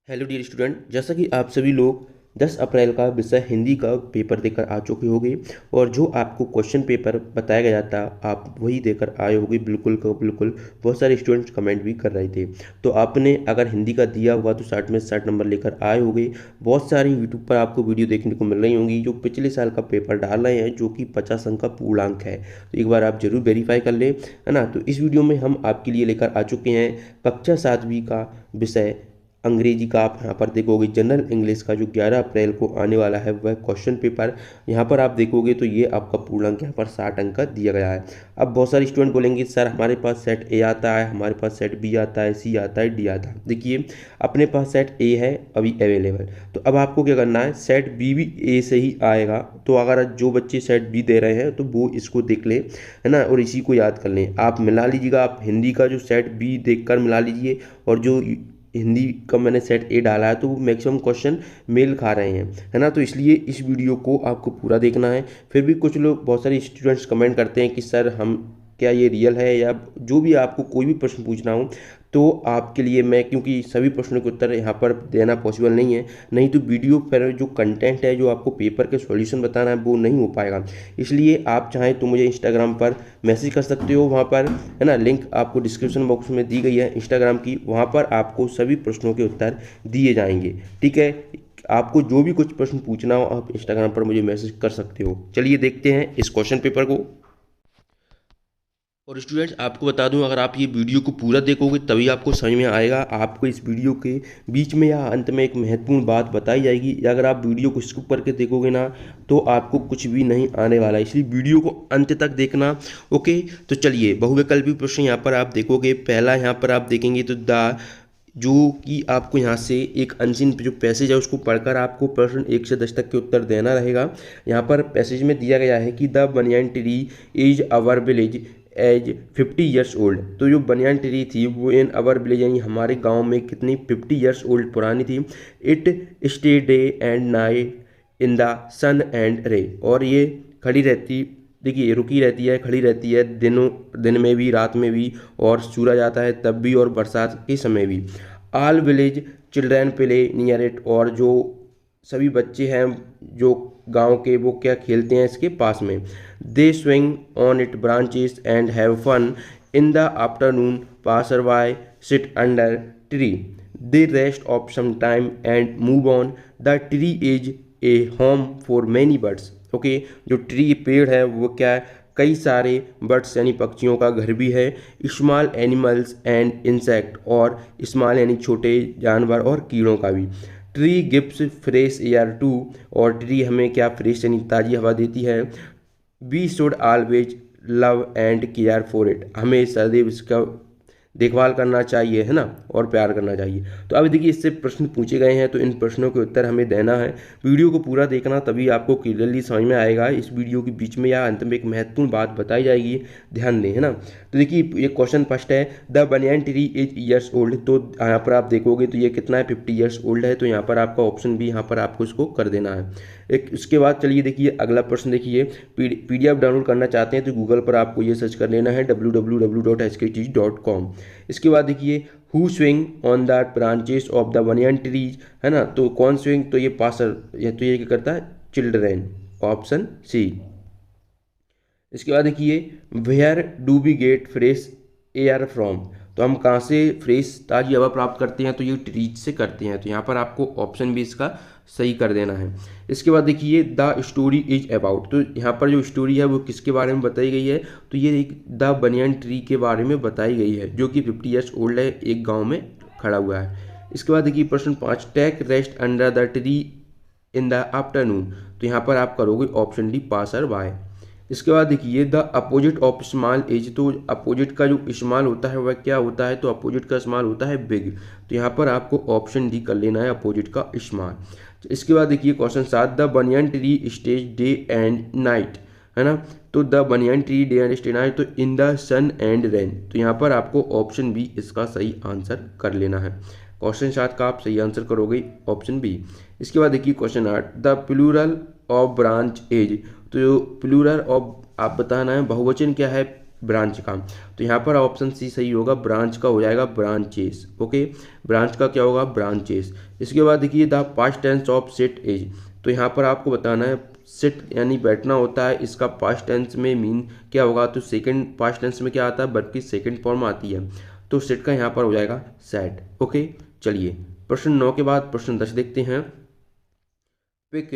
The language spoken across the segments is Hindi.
हेलो डियर स्टूडेंट, जैसा कि आप सभी लोग 10 अप्रैल का विषय हिंदी का पेपर देकर आ चुके होंगे और जो आपको क्वेश्चन पेपर बताया गया था आप वही देकर आए होंगे। बिल्कुल का बिल्कुल। बहुत सारे स्टूडेंट्स कमेंट भी कर रहे थे। तो आपने अगर हिंदी का दिया हुआ तो 60 में 60 नंबर लेकर आए होंगे। बहुत सारी यूट्यूब पर आपको वीडियो देखने को मिल रही होंगी जो पिछले साल का पेपर डाल रहे हैं, जो कि 50 अंक का पूर्णांक है। तो एक बार आप जरूर वेरीफाई कर लें, है ना। तो इस वीडियो में हम आपके लिए लेकर आ चुके हैं कक्षा 7वीं का विषय अंग्रेजी का। आप यहाँ पर देखोगे जनरल इंग्लिश का जो 11 अप्रैल को आने वाला है वह क्वेश्चन पेपर यहाँ पर आप देखोगे तो ये आपका पूर्णांक यहाँ पर 60 अंक का दिया गया है। अब बहुत सारे स्टूडेंट बोलेंगे सर हमारे पास सेट ए आता है, हमारे पास सेट बी आता है, सी आता है, डी आता है। देखिए अपने पास सेट ए है अभी अवेलेबल, तो अब आपको क्या करना है, सेट बी भी ए से ही आएगा। तो अगर जो बच्चे सेट बी दे रहे हैं तो वो इसको देख लें, है ना, और इसी को याद कर लें। आप मिला लीजिएगा, आप हिंदी का जो सेट बी देखकर मिला लीजिए और जो हिंदी का मैंने सेट ए डाला है तो वो मैक्सिमम क्वेश्चन मेल खा रहे हैं, है ना। तो इसलिए इस वीडियो को आपको पूरा देखना है। फिर भी कुछ लोग, बहुत सारे स्टूडेंट्स कमेंट करते हैं कि सर हम क्या ये रियल है, या जो भी आपको कोई भी प्रश्न पूछना हो तो आपके लिए मैं, क्योंकि सभी प्रश्नों के उत्तर यहाँ पर देना पॉसिबल नहीं है, नहीं तो वीडियो पर जो कंटेंट है, जो आपको पेपर के सॉल्यूशन बताना है वो नहीं हो पाएगा। इसलिए आप चाहें तो मुझे इंस्टाग्राम पर मैसेज कर सकते हो, वहाँ पर, है ना, लिंक आपको डिस्क्रिप्शन बॉक्स में दी गई है इंस्टाग्राम की, वहाँ पर आपको सभी प्रश्नों के उत्तर दिए जाएंगे। ठीक है, आपको जो भी कुछ प्रश्न पूछना हो आप इंस्टाग्राम पर मुझे मैसेज कर सकते हो। चलिए देखते हैं इस क्वेश्चन पेपर को। और स्टूडेंट्स आपको बता दूं, अगर आप ये वीडियो को पूरा देखोगे तभी आपको समझ में आएगा। आपको इस वीडियो के बीच में या अंत में एक महत्वपूर्ण बात बताई जाएगी, या अगर आप वीडियो को स्किप करके देखोगे ना तो आपको कुछ भी नहीं आने वाला है। इसलिए वीडियो को अंत तक देखना। ओके, तो चलिए बहुविकल्पी प्रश्न यहाँ पर आप देखोगे। पहला यहाँ पर आप देखेंगे तो जो कि आपको यहाँ से एक अनसीन जो पैसेज है उसको पढ़कर आपको प्रश्न 1 से 10 तक के उत्तर देना रहेगा। यहाँ पर पैसेज में दिया गया है कि the banyan tree is our village as 50 years old. तो जो बनियान ट्री थी वो इन अवर विलेज यानी हमारे गांव में कितनी 50 ईयर्स ओल्ड पुरानी थी। It stay day and night in the sun and rain. और ये खड़ी रहती, देखिए रुकी रहती है, खड़ी रहती है दिन में भी, रात में भी, और सूरज आता है तब भी, और बरसात के समय भी। All village children play near it. और जो सभी बच्चे हैं जो गांव के वो क्या खेलते हैं इसके पास में। They swing on it branches and have fun in the afternoon. Passer by sit under tree. They rest of some time and move on. The tree is a home for many birds. Okay, जो ट्री पेड़ है वो क्या है, कई सारे बर्ड्स यानी पक्षियों का घर भी है। Small animals and insect. और स्मॉल यानी छोटे जानवर और कीड़ों का भी। Tree gives fresh air to. और ट्री हमें क्या, फ्रेश यानी ताज़ी हवा देती है। We should always love and care for it. हमें सदैव इसका देखभाल करना चाहिए, है ना, और प्यार करना चाहिए। तो अब देखिए इससे प्रश्न पूछे गए हैं तो इन प्रश्नों के उत्तर हमें देना है। वीडियो को पूरा देखना तभी आपको क्लियरली समझ में आएगा। इस वीडियो के बीच में या अंत में एक महत्वपूर्ण बात बताई जाएगी, ध्यान दें, है ना। तो देखिए ये क्वेश्चन फर्स्ट है, the banyan tree is years old. तो यहाँ पर आप देखोगे तो ये कितना है, 50 ईयर्स ओल्ड है। तो यहाँ पर आपका ऑप्शन भी यहाँ पर आपको इसको कर देना है। एक उसके बाद चलिए देखिए अगला प्रश्न देखिए, PDF डाउनलोड करना चाहते हैं तो गूगल पर आपको ये सर्च कर लेना है www.hkteach.com। इसके बाद देखिए who swing on the branches of the बनियान ट्रीज, है ना। तो कौन स्विंग, तो ये पासर, तो ये क्या करता है, चिल्ड्रेन, ऑप्शन सी। इसके बाद देखिए where do we get fresh air from. तो हम कहाँ से फ्रेश ताज़ी हवा प्राप्त करते हैं, तो ये ट्रीज से करते हैं। तो यहाँ पर आपको ऑप्शन भी इसका सही कर देना है। इसके बाद देखिए द स्टोरी इज अबाउट। तो यहाँ पर जो स्टोरी है वो किसके बारे में बताई गई है, तो ये एक द बनियान ट्री के बारे में बताई गई है जो कि 50 ईयर्स ओल्ड है, एक गाँव में खड़ा हुआ है। इसके बाद देखिए प्रश्न 5, take rest under the tree in the afternoon. तो यहाँ पर आप करोगे ऑप्शन डी पासर बाय। इसके बाद देखिए the opposite of small is. तो अपोजिट का जो स्मॉल होता है वह क्या होता है, तो अपोजिट का स्मॉल होता है बिग। तो यहाँ पर आपको ऑप्शन डी कर लेना है, अपोजिट का स्मॉल। इसके बाद देखिए question 7, the banyan tree stage day and night, है ना। तो the banyan tree day and stay night, तो in the sun and rain. तो यहाँ पर आपको ऑप्शन बी इसका सही आंसर कर लेना है। क्वेश्चन 7 का आप सही आंसर करोगे ऑप्शन बी। इसके बाद देखिए question 8, the plural of branch is. तो प्लूरल ऑफ आप बताना है बहुवचन क्या है ब्रांच का। तो यहाँ पर ऑप्शन सी सही होगा, ब्रांच का हो जाएगा ब्रांचेस। ओके, ब्रांच का क्या होगा, ब्रांचेस। इसके बाद देखिए the past tense of sit is, तो यहाँ पर आपको बताना है सिट यानी बैठना होता है, इसका पास्ट टेंस में मीन क्या होगा, तो सेकंड पास्ट टेंस में क्या आता है, वर्ब की सेकंड फॉर्म आती है, तो सिट का यहाँ पर हो जाएगा सैट। ओके, चलिए प्रश्न 9 के बाद प्रश्न 10 देखते हैं। पिक,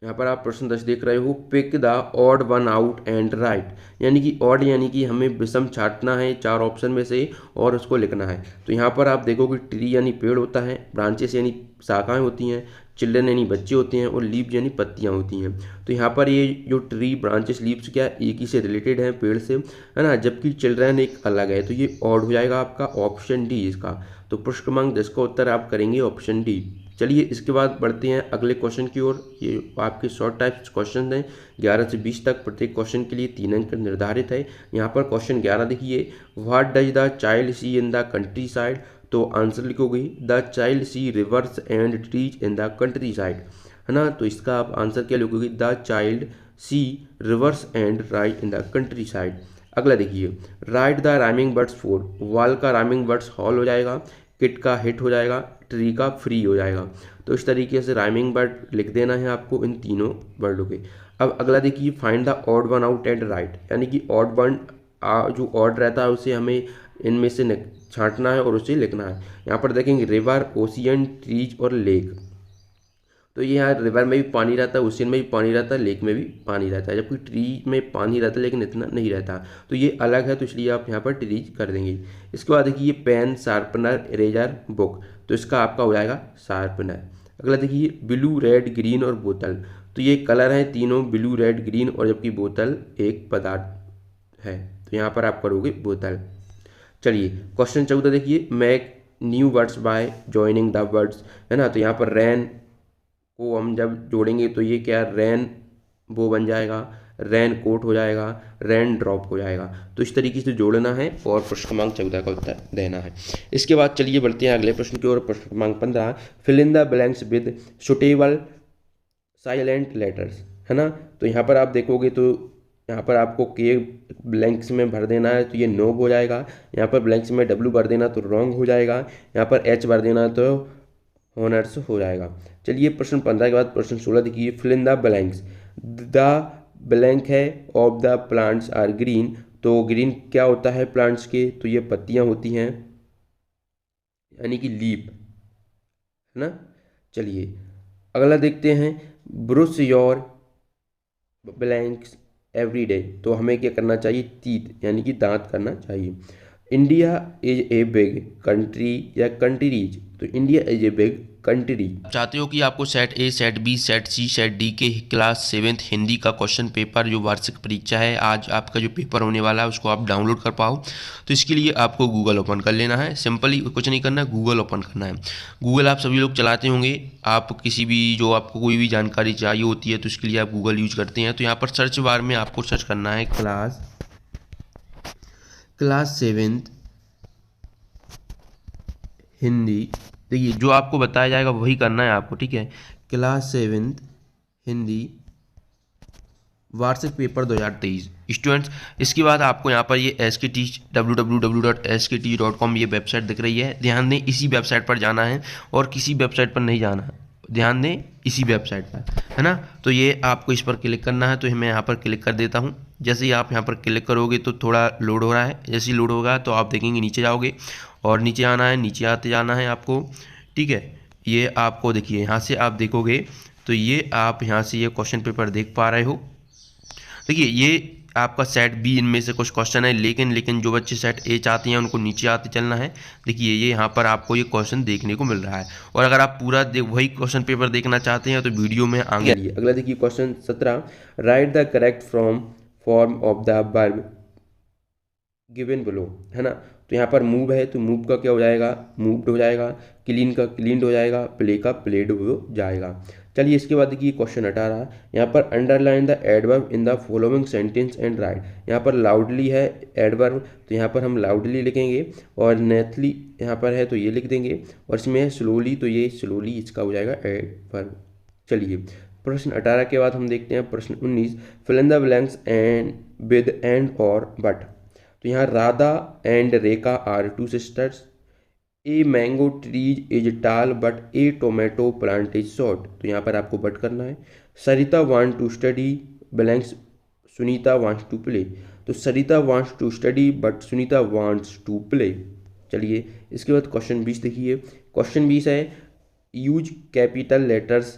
यहाँ पर आप प्रश्न 10 देख रहे हो, pick the odd one out and write, यानी कि ऑड यानी कि हमें विषम छांटना है 4 ऑप्शन में से और उसको लिखना है। तो यहाँ पर आप देखोगे ट्री यानी पेड़ होता है, ब्रांचेस यानी शाखाएं होती हैं, चिल्ड्रन यानी बच्चे होते हैं, और लीव्स यानी पत्तियां होती हैं। तो यहाँ पर ये जो ट्री ब्रांचेस लीव्स क्या एक ही से रिलेटेड है, पेड़ से, है ना, जबकि चिल्ड्रन एक अलग है, तो ये ऑड हो जाएगा आपका ऑप्शन डी इसका। तो प्रश्न क्रमांक 10 का उत्तर आप करेंगे ऑप्शन डी। चलिए इसके बाद बढ़ते हैं अगले क्वेश्चन की ओर। ये आपके शॉर्ट टाइप्स क्वेश्चन हैं 11 से 20 तक, प्रत्येक क्वेश्चन के लिए 3 अंक निर्धारित है। यहाँ पर क्वेश्चन 11 देखिए, what does the child see in the countryside, तो आंसर लिखोगे the child see rivers and trees in the countryside, है ना। तो इसका आप आंसर क्या लिखोगे, the child see rivers and right in the countryside. अगला देखिए, write the rhyming words for, wall का राइमिंग वर्ड्स हॉल हो जाएगा, किट का हिट हो जाएगा, ट्री का फ्री हो जाएगा। तो इस तरीके से राइमिंग वर्ड लिख देना है आपको इन तीनों वर्डों के। अब अगला देखिए, find the odd one out and write, यानी कि ऑड वन जो ऑड रहता है उसे हमें इनमें से छांटना है और उसे लिखना है। यहाँ पर देखेंगे रिवर, ओशियन, ट्रीज और लेक। तो ये यहाँ रिवर में भी पानी रहता है, ओशियन में भी पानी रहता है, लेक में भी पानी रहता है, जबकि ट्री में पानी रहता है लेकिन इतना नहीं रहता। तो ये अलग है, तो इसलिए आप यहाँ पर ट्रीज कर देंगे। इसके बाद देखिए पेन, शार्पनर, इरेजर, बुक, तो इसका आपका हो जाएगा शार्पनर। अगला देखिए ब्लू, रेड, ग्रीन और बोतल, तो ये कलर हैं तीनों, ब्लू, रेड, ग्रीन, और जबकि बोतल एक पदार्थ है, तो यहाँ पर आप करोगे बोतल। चलिए क्वेश्चन 14 देखिए, make new words by joining the words, है ना। तो यहाँ पर रैन को हम जब जोड़ेंगे तो ये क्या, रैन वो बन जाएगा, रैन कोट हो जाएगा, रैन ड्रॉप हो जाएगा। तो इस तरीके से जोड़ना है और प्रश्न क्रमांक 14 का उत्तर देना है। इसके बाद चलिए बढ़ते हैं अगले प्रश्न की ओर। प्रश्न क्रमांक 15, fill in the blanks with suitable silent letters, है ना। तो यहाँ पर आप देखोगे तो यहाँ पर आपको के ब्लैंक्स में भर देना है, तो ये नो हो जाएगा। यहाँ पर ब्लैंक्स में डब्ल्यू भर देना तो रॉन्ग हो जाएगा। यहाँ पर एच भर देना तो हॉनर्स हो जाएगा। चलिए प्रश्न 15 के बाद प्रश्न 16 देखिए, fill in the blanks, the blank है of the plants are green, तो ग्रीन क्या होता है प्लांट्स के, तो ये पत्तियां होती हैं यानी कि लीफ, है ना। चलिए अगला देखते हैं, brush your blanks every day, तो हमें क्या करना चाहिए, टीथ यानी कि दांत करना चाहिए। India is a big country या कंट्रीज, तो India is a big country. चाहते हो कि आपको set A, set B, set C, set D के क्लास 7th हिंदी का क्वेश्चन पेपर जो वार्षिक परीक्षा है आज आपका जो पेपर होने वाला है उसको आप डाउनलोड कर पाओ, तो इसके लिए आपको गूगल ओपन कर लेना है। सिंपली कुछ नहीं करना है, गूगल ओपन करना है। गूगल आप सभी लोग चलाते होंगे, आप किसी भी जो आपको कोई भी जानकारी चाहिए होती है तो इसके लिए आप गूगल यूज करते हैं। तो यहाँ पर सर्च बार में आपको सर्च करना है क्लास 7th हिंदी। देखिए जो आपको बताया जाएगा वही करना है आपको, ठीक है। क्लास 7th हिंदी वार्षिक पेपर 2023 स्टूडेंट्स। इसके बाद आपको यहाँ पर ये www.skteach.com ये वेबसाइट दिख रही है, ध्यान दें इसी वेबसाइट पर जाना है और किसी वेबसाइट पर नहीं जाना है, ध्यान दें इसी वेबसाइट पर, है ना। तो ये आपको इस पर क्लिक करना है, तो मैं यहाँ पर क्लिक कर देता हूँ। जैसे ही आप यहाँ पर क्लिक करोगे तो थोड़ा लोड हो रहा है, जैसे ही लोड होगा तो आप देखेंगे नीचे जाओगे और नीचे आना है, नीचे आते जाना है आपको, ठीक है। ये आपको देखिए यहाँ से आप देखोगे तो ये आप यहाँ से ये क्वेश्चन पेपर देख पा रहे हो। देखिए ये आपका सेट बी इनमें से कुछ क्वेश्चन है, लेकिन जो बच्चे सेट ए चाहते हैं उनको नीचे आते चलना है। देखिए ये यहाँ पर आपको ये क्वेश्चन देखने को मिल रहा है, और अगर आप पूरा वही क्वेश्चन पेपर देखना चाहते हैं तो वीडियो में आगे। अगला देखिए question 17, right the correct form of the verb given below, है ना। तो यहाँ पर मूव है तो मूव का क्या हो जाएगा, मूव्ड हो जाएगा, क्लीन का क्लीन्ड हो जाएगा, प्ले का प्लेड हो जाएगा। चलिए इसके बाद देखिए क्वेश्चन 18, यहाँ पर underline the adverb in the following sentence and right. यहाँ पर लाउडली है एडवर्ब, तो यहाँ पर हम लाउडली लिखेंगे, और नेथली यहाँ पर है तो ये लिख देंगे, और इसमें है स्लोली तो ये स्लोली इसका हो जाएगा एडवर्ब। चलिए प्रश्न 18 के बाद हम देखते हैं प्रश्न 19, fill in the blanks and with and और बट। तो यहाँ Radha and Rekha are two sisters, a mango trees is tall but a tomato plant is short. तो यहाँ पर आपको बट करना है। Sarita want to study blanks Sunita wants to play. तो Sarita wants to study but Sunita wants to play. चलिए इसके बाद क्वेश्चन 20 देखिए। क्वेश्चन 20 है use capital letters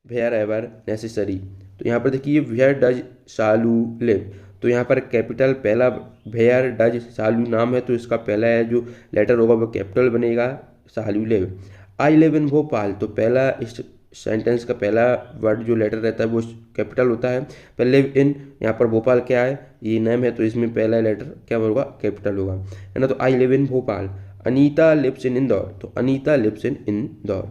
where ever necessary. तो यहाँ पर देखिए वेयर डज शालू लिव। तो यहाँ पर कैपिटल पहला वेयर डज शालू नाम है तो इसका पहला है जो लेटर होगा वो कैपिटल बनेगा, Shalu live. I live in Bhopal. तो पहला इस सेंटेंस का पहला वर्ड जो लेटर रहता है वो कैपिटल होता है। पर लिव इन, यहाँ पर भोपाल क्या है, ये नेम है तो इसमें पहला लेटर क्या होगा, कैपिटल होगा, है ना। तो I live in Bhopal. Anita lives in Indore. तो Anita lives in Indore.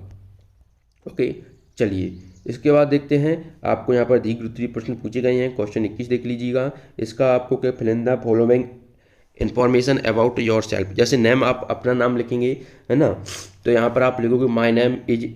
Okay, चलिए इसके बाद देखते हैं आपको यहाँ पर दीर्घ उत्तरीय प्रश्न पूछे गए हैं। क्वेश्चन 21 देख लीजिएगा। इसका आपको क्या, fill in the following information about yourself. जैसे नेम आप अपना नाम लिखेंगे, है ना, तो यहाँ पर आप लिखोगे माई नेम इज,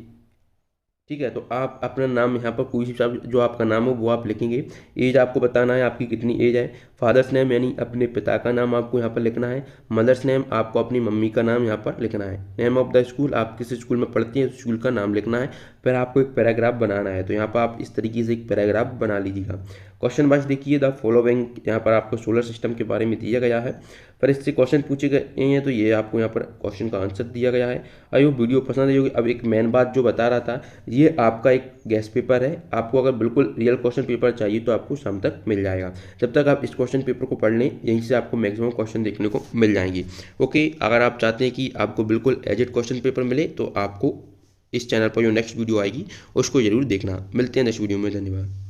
ठीक है। तो आप अपना नाम यहाँ पर कोई सा जो आपका नाम हो वो आप लिखेंगे। एज आपको बताना है आपकी कितनी एज है। फादर्स नेम यानी अपने पिता का नाम आपको यहाँ पर लिखना है। मदर्स नेम आपको अपनी मम्मी का नाम यहाँ पर लिखना है। नेम ऑफ द स्कूल, आप किस स्कूल में पढ़ती हैं स्कूल का नाम लिखना है। फिर आपको एक पैराग्राफ बनाना है। तो यहाँ पर आप इस तरीके से एक पैराग्राफ बना लीजिएगा। क्वेश्चन 22 देखिए, द फॉलोइंग, यहाँ पर आपको सोलर सिस्टम के बारे में दिया गया है। पर इससे क्वेश्चन पूछे गए हैं तो ये आपको यहाँ पर क्वेश्चन का आंसर दिया गया है। आई होप वीडियो पसंद आई होगी। अब एक मेन बात जो बता रहा था, ये आपका एक गेस्ट पेपर है। आपको अगर बिल्कुल रियल क्वेश्चन पेपर चाहिए तो आपको शाम तक मिल जाएगा। जब तक आप इस क्वेश्चन पेपर को पढ़ लें, यहीं से आपको मैक्सिमम क्वेश्चन देखने को मिल जाएंगे। ओके, अगर आप चाहते हैं कि आपको बिल्कुल एजेड क्वेश्चन पेपर मिले तो आपको इस चैनल पर जो नेक्स्ट वीडियो आएगी उसको जरूर देखना। मिलते हैं नेक्स्ट वीडियो में, धन्यवाद।